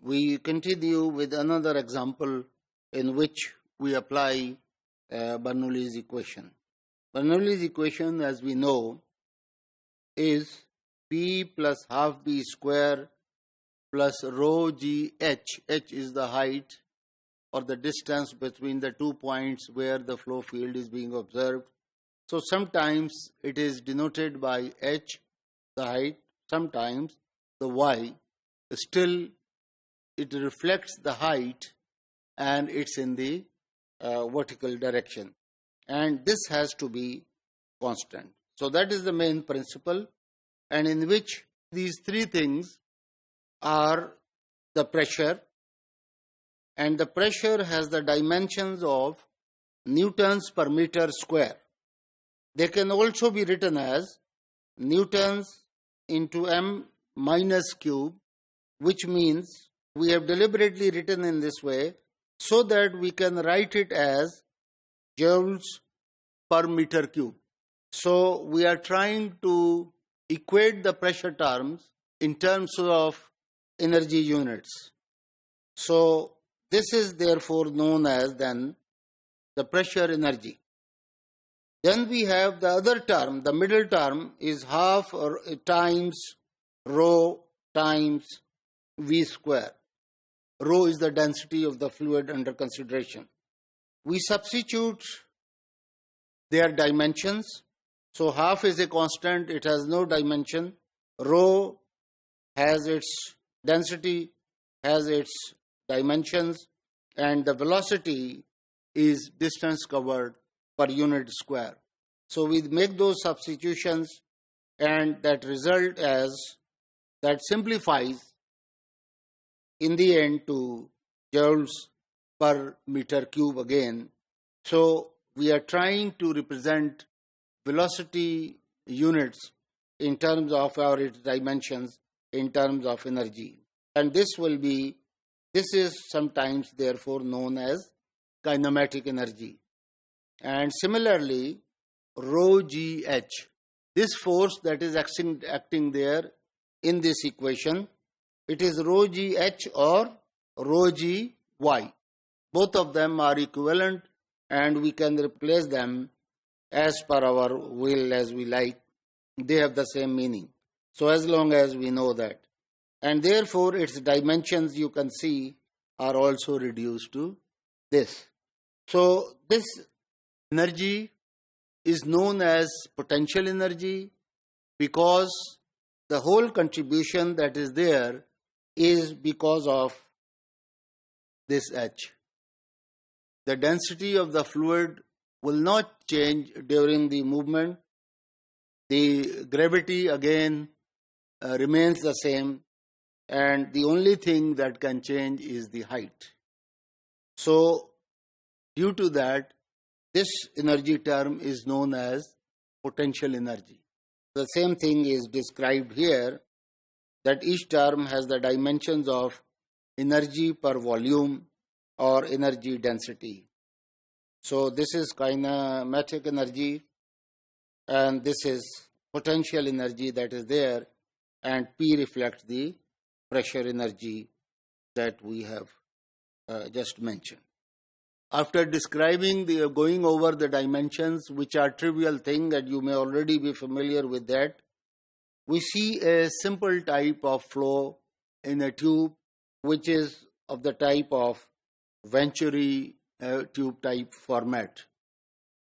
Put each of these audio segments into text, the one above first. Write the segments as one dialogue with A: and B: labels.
A: we continue with another example in which we apply Bernoulli's equation. Bernoulli's equation, as we know, is P plus half B square plus rho G H. H is the height or the distance between the 2 points where the flow field is being observed. So sometimes it is denoted by H, the height, sometimes the Y. Still, it reflects the height and it's in the vertical direction. And this has to be constant. So that is the main principle, and in which these three things are the pressure, and the pressure has the dimensions of newtons per meter square. They can also be written as newtons into m minus cube, which means we have deliberately written in this way so that we can write it as joules per meter cube. So we are trying to equate the pressure terms in terms of energy units. So this is therefore known as then the pressure energy. Then we have the other term, the middle term is half or times rho times V square. Rho is the density of the fluid under consideration. We substitute their dimensions. So half is a constant, it has no dimension. Rho has its density, has its dimensions, and the velocity is distance covered per unit square. So we make those substitutions, and that result as that simplifies in the end to joules per meter cube again. So we are trying to represent velocity units in terms of its dimensions, in terms of energy. And this is sometimes therefore known as kinematic energy. And similarly, rho GH, this force that is acting there in this equation, it is rho GH or rho GY. Both of them are equivalent, and we can replace them as per our will, as we like. They have the same meaning. So as long as we know that. And therefore its dimensions, you can see, are also reduced to this. So this energy is known as potential energy because the whole contribution that is there is because of this H. The density of the fluid will not change during the movement. The gravity again remains the same, and the only thing that can change is the height. So due to that, this energy term is known as potential energy. The same thing is described here, that each term has the dimensions of energy per volume or energy density. So this is kinematic energy, and this is potential energy that is there, and P reflects the pressure energy that we have just mentioned. After describing going over the dimensions, which are trivial thing that you may already be familiar with that, we see a simple type of flow in a tube, which is of the type of Venturi tube type format.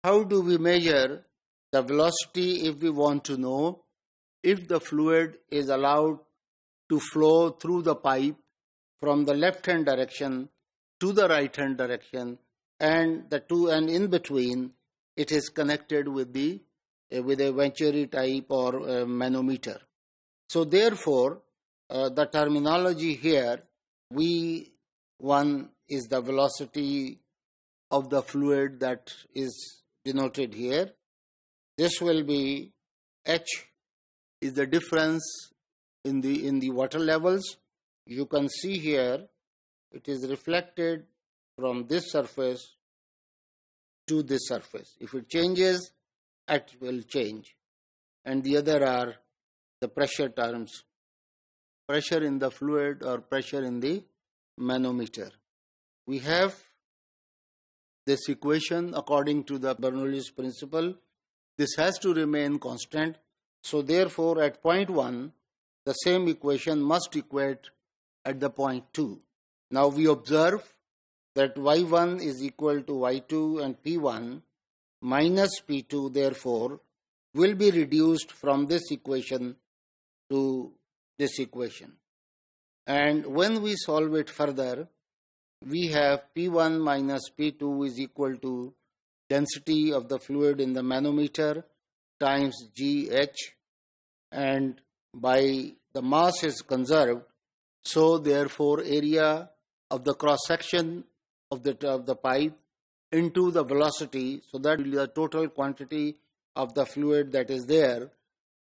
A: How do we measure the velocity if we want to know if the fluid is allowed to flow through the pipe from the left hand direction to the right hand direction, and in between it is connected with a Venturi type or manometer. So therefore the terminology here, one is the velocity of the fluid that is denoted here. This will be H is the difference in the water levels. You can see here it is reflected from this surface to this surface. If it changes, it will change. And the other are the pressure terms. Pressure in the fluid or pressure in the manometer. We have this equation according to the Bernoulli's principle. This has to remain constant. So therefore at point 1, the same equation must equate at the point 2. Now we observe that y1 is equal to y2 and p1 minus p2 therefore will be reduced from this equation to this equation. And when we solve it further, we have P1 minus P2 is equal to density of the fluid in the manometer times GH, and by the mass is conserved, so therefore area of the cross section of the pipe into the velocity, so that the total quantity of the fluid that is there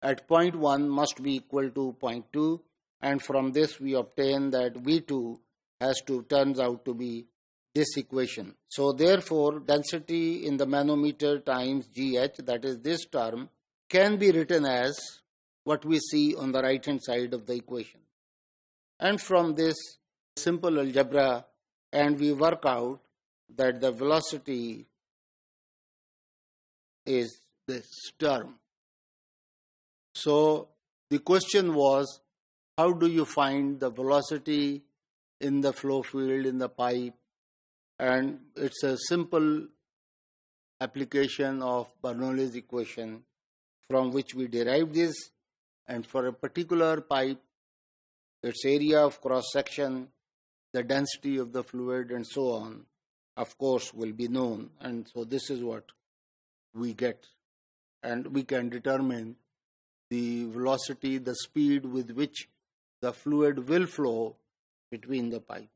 A: at point 1 must be equal to point 2, and from this we obtain that V2 turns out to be this equation. So therefore density in the manometer times GH, that is this term, can be written as what we see on the right hand side of the equation. And from this simple algebra, and we work out that the velocity is this term. So the question was, how do you find the velocity in the flow field in the pipe? And it's a simple application of Bernoulli's equation from which we derive this, and for a particular pipe, its area of cross section, the density of the fluid and so on, of course, will be known. And so this is what we get, and we can determine the velocity, the speed with which the fluid will flow between the pipes.